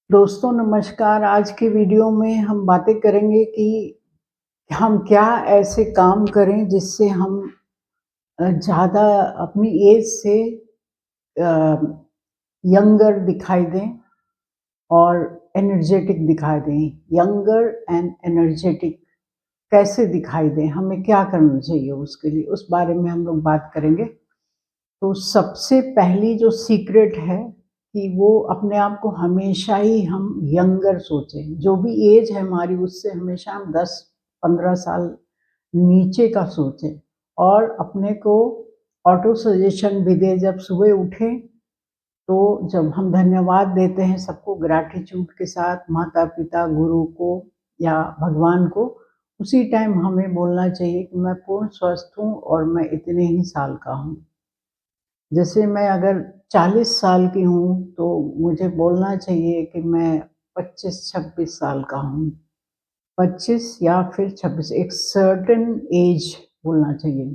दोस्तों नमस्कार। आज की वीडियो में हम बातें करेंगे कि हम क्या ऐसे काम करें जिससे हम ज़्यादा अपनी एज से अ, यंगर दिखाई दें और एनर्जेटिक दिखाई दें। यंगर एंड एनर्जेटिक कैसे दिखाई दें, हमें क्या करना चाहिए उसके लिए, उस बारे में हम लोग बात करेंगे। तो सबसे पहली जो सीक्रेट है कि वो अपने आप को हमेशा ही हम यंगर सोचें। जो भी एज है हमारी उससे हमेशा हम 10-15 साल नीचे का सोचें और अपने को ऑटो सजेशन भी दें। जब सुबह उठें तो जब हम धन्यवाद देते हैं सबको ग्रैटिट्यूड के साथ, माता-पिता, गुरु को या भगवान को, उसी टाइम हमें बोलना चाहिए कि मैं पूर्ण स्वस्थ हूँ और मैं इतने ही साल का हूँ। जैसे मैं अगर 40 साल की हूँ, तो मुझे बोलना चाहिए कि मैं 25-26 साल का हूँ। 25 या फिर 26, एक सर्टेन एज बोलना चाहिए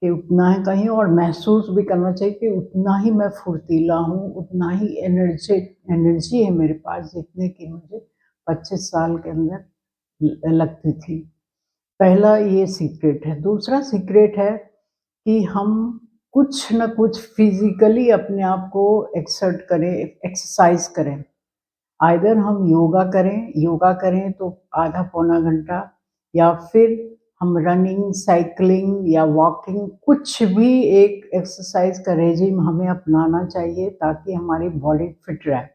कि उतना है कहीं, और महसूस भी करना चाहिए कि उतना ही मैं फुर्तीला हूँ, उतना ही एनर्जी है मेरे पास जितने की मुझे 25 साल के अंदर लगती थी। पहला ये सीक्रेट है। दूसरा सीक्रेट है कि हम कुछ न कुछ फिज़िकली अपने आप को एक्सर्ट करें, एक्सरसाइज़ करें। आइदर हम योगा करें तो आधा पौना घंटा, या फिर हम रनिंग, साइक्लिंग या वॉकिंग, कुछ भी एक एक्सरसाइज़ का रेजिम हमें अपनाना चाहिए ताकि हमारी बॉडी फिट रहे।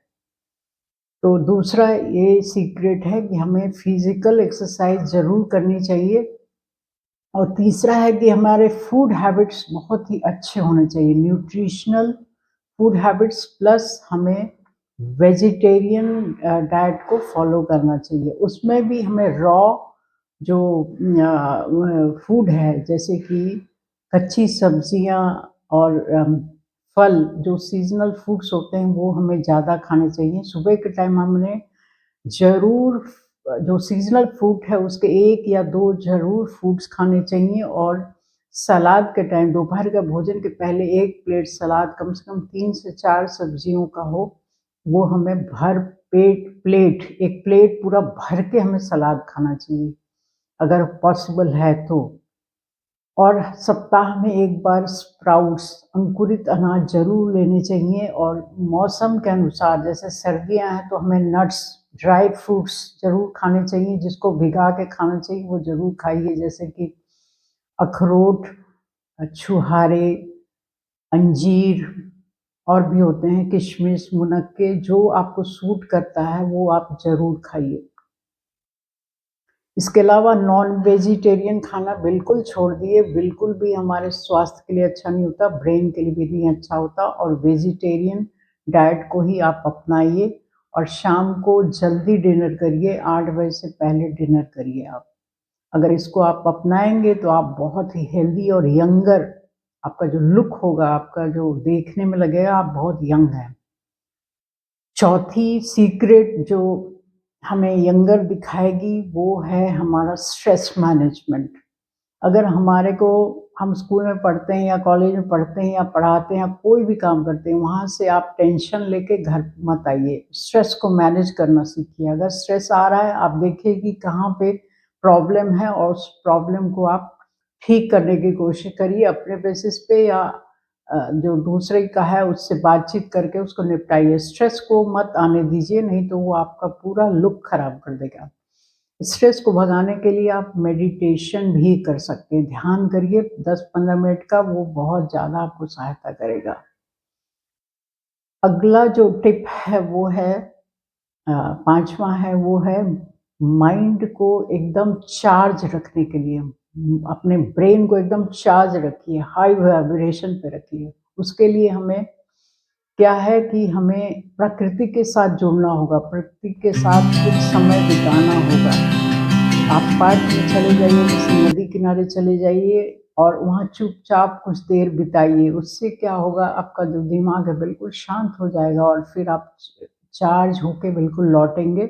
तो दूसरा ये सीक्रेट है कि हमें फिज़िकल एक्सरसाइज़ ज़रूर करनी चाहिए। और तीसरा है कि हमारे फूड हैबिट्स बहुत ही अच्छे होने चाहिए, न्यूट्रिशनल फूड हैबिट्स, प्लस हमें वेजिटेरियन डाइट को फॉलो करना चाहिए। उसमें भी हमें रॉ जो फूड है, जैसे कि कच्ची सब्जियां और फल, जो सीजनल फूड्स होते हैं वो हमें ज़्यादा खाने चाहिए। सुबह के टाइम हमने ज़रूर जो सीज़नल फ्रूट है उसके 1 या 2 ज़रूर फ्रूट्स खाने चाहिए, और सलाद के टाइम दोपहर का भोजन के पहले 1 प्लेट सलाद, कम से कम 3 से 4 सब्जियों का हो, वो हमें भर पेट प्लेट 1 प्लेट पूरा भर के हमें सलाद खाना चाहिए, अगर पॉसिबल है तो। और सप्ताह में 1 बार स्प्राउट्स, अंकुरित अनाज ज़रूर लेने चाहिए, और मौसम के अनुसार जैसे सर्दियाँ हैं तो हमें नट्स, ड्राई फ्रूट्स ज़रूर खाने चाहिए, जिसको भिगा के खाना चाहिए वो ज़रूर खाइए, जैसे कि अखरोट, छुहारे, अंजीर, और भी होते हैं किशमिश, मुनक्के, जो आपको सूट करता है वो आप ज़रूर खाइए। इसके अलावा नॉन वेजिटेरियन खाना बिल्कुल छोड़ दिए, बिल्कुल भी हमारे स्वास्थ्य के लिए अच्छा नहीं होता, ब्रेन के लिए भी नहीं अच्छा होता, और वेजिटेरियन डाइट को ही आप अपनाइए, और शाम को जल्दी डिनर करिए, 8 बजे से पहले डिनर करिए आप। अगर इसको आप अपनाएँगे तो आप बहुत ही हेल्दी और यंगर, आपका जो लुक होगा, आपका जो देखने में लगेगा आप बहुत यंग हैं। चौथी सीक्रेट जो हमें यंगर दिखाएगी वो है हमारा स्ट्रेस मैनेजमेंट। अगर हमारे को, हम स्कूल में पढ़ते हैं या कॉलेज में पढ़ते हैं या पढ़ाते हैं या कोई भी काम करते हैं, वहाँ से आप टेंशन लेके घर मत आइए। स्ट्रेस को मैनेज करना सीखिए। अगर स्ट्रेस आ रहा है, आप देखिए कि कहाँ पे प्रॉब्लम है और उस प्रॉब्लम को आप ठीक करने की कोशिश करिए अपने बेसिस पे, या जो दूसरे का है उससे बातचीत करके उसको निपटाइए। स्ट्रेस को मत आने दीजिए, नहीं तो वो आपका पूरा लुक खराब कर देगा। स्ट्रेस को भगाने के लिए आप मेडिटेशन भी कर सकते हैं, ध्यान करिए 10-15 मिनट का, वो बहुत ज़्यादा आपको सहायता करेगा। अगला जो टिप है वो है, 5वाँ है वो है, माइंड को एकदम चार्ज रखने के लिए, अपने ब्रेन को एकदम चार्ज रखिए, हाई वाइब्रेशन पे रखिए। उसके लिए हमें क्या है कि हमें प्रकृति के साथ जुड़ना होगा, प्रकृति के साथ कुछ समय बिताना होगा। आप पार्क में चले जाइए, किसी नदी किनारे चले जाइए और वहाँ चुपचाप कुछ देर बिताइए। उससे क्या होगा, आपका जो दिमाग है बिल्कुल शांत हो जाएगा, और फिर आप चार्ज होके बिल्कुल लौटेंगे।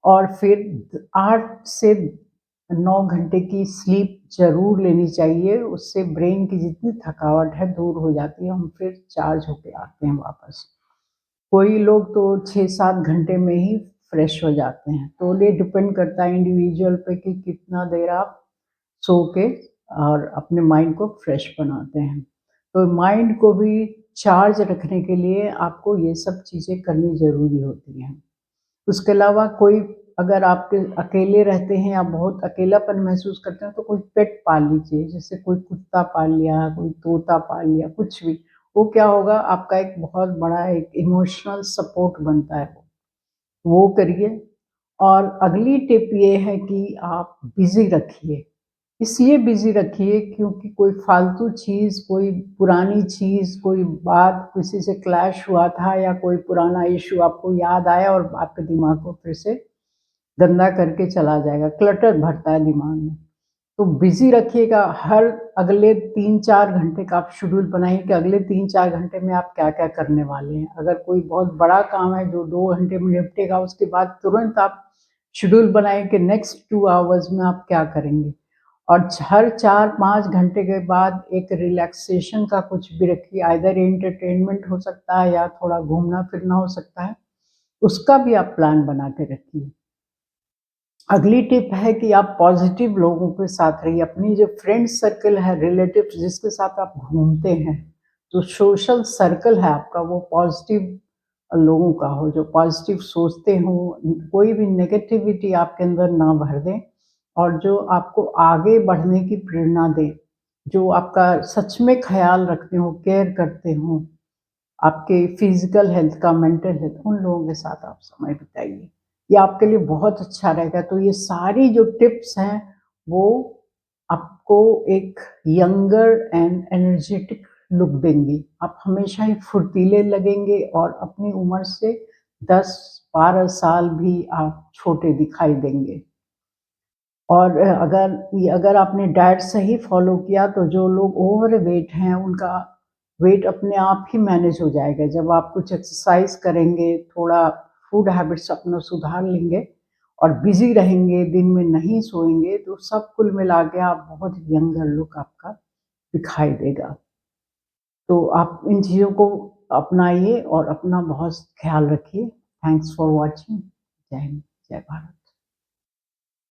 और फिर 8 से 9 घंटे की स्लीप ज़रूर लेनी चाहिए, उससे ब्रेन की जितनी थकावट है दूर हो जाती है, हम फिर चार्ज होके आते हैं वापस। कोई लोग तो 6-7 घंटे में ही फ्रेश हो जाते हैं। तो ये डिपेंड करता है इंडिविजुअल पे कि कितना देर आप सो के और अपने माइंड को फ्रेश बनाते हैं। तो माइंड को भी चार्ज रखने के लिए आपको ये सब चीज़ें करनी ज़रूरी होती हैं। उसके अलावा कोई अगर आपके अकेले रहते हैं या बहुत अकेलापन महसूस करते हैं तो कोई पेट पाल लीजिए, जैसे कोई कुत्ता पाल लिया, कोई तोता पाल लिया, कुछ भी। वो क्या होगा आपका एक बहुत बड़ा एक इमोशनल सपोर्ट बनता है वो करिए। और अगली टिप ये है कि आप बिज़ी रखिए। इसलिए बिज़ी रखिए क्योंकि कोई फ़ालतू चीज़, कोई पुरानी चीज़, कोई बात किसी से क्लैश हुआ था या कोई पुराना इश्यू आपको याद आया और आपके दिमाग को फिर से गंदा करके चला जाएगा, क्लटर भरता है दिमाग में। तो बिज़ी रखिएगा, हर अगले 3-4 घंटे का आप शेड्यूल बनाइए कि अगले 3-4 घंटे में आप क्या-क्या करने वाले हैं। अगर कोई बहुत बड़ा काम है जो 2 घंटे में निपटेगा, उसके बाद तुरंत आप शेड्यूल बनाएँ कि नेक्स्ट 2 आवर्स में आप क्या करेंगे। और हर 4-5 घंटे के बाद एक रिलैक्सेशन का कुछ भी रखिए, आइदर एंटरटेनमेंट हो सकता है या थोड़ा घूमना-फिरना हो सकता है, उसका भी आप प्लान बना के रखिए। अगली टिप है कि आप पॉज़िटिव लोगों के साथ रहिए, अपनी जो फ्रेंड सर्कल है, रिलेटिव्स जिसके साथ आप घूमते हैं, जो सोशल सर्कल है आपका वो पॉज़िटिव लोगों का हो, जो पॉज़िटिव सोचते हों, कोई भी नेगेटिविटी आपके अंदर ना भर दें और जो आपको आगे बढ़ने की प्रेरणा दें, जो आपका सच में ख़्याल रखते हों, केयर करते हों, आपके फिज़िकल हेल्थ का, मेंटल हेल्थ, उन लोगों के साथ आप समय बिताइए। ये आपके लिए बहुत अच्छा रहेगा। तो ये सारी जो टिप्स हैं, वो आपको एक यंगर एंड एनर्जेटिक लुक देंगी। आप हमेशा ही फुर्तीले लगेंगे और अपनी उम्र से 10-12 साल भी आप छोटे दिखाई देंगे। और अगर आपने डाइट सही फ़ॉलो किया तो जो लोग ओवरवेट हैं उनका वेट अपने आप ही मैनेज हो जाएगा। जब आप कुछ एक्सरसाइज़ करेंगे, थोड़ा फूड हैबिट्स अपना सुधार लेंगे और बिज़ी रहेंगे, दिन में नहीं सोएँगे तो सब कुल मिला के आप बहुत यंगर लुक आपका दिखाई देगा। तो आप इन चीज़ों को अपनाइए और अपना बहुत ख़्याल रखिए। Thanks for watching. जय हिंद, जय भारत।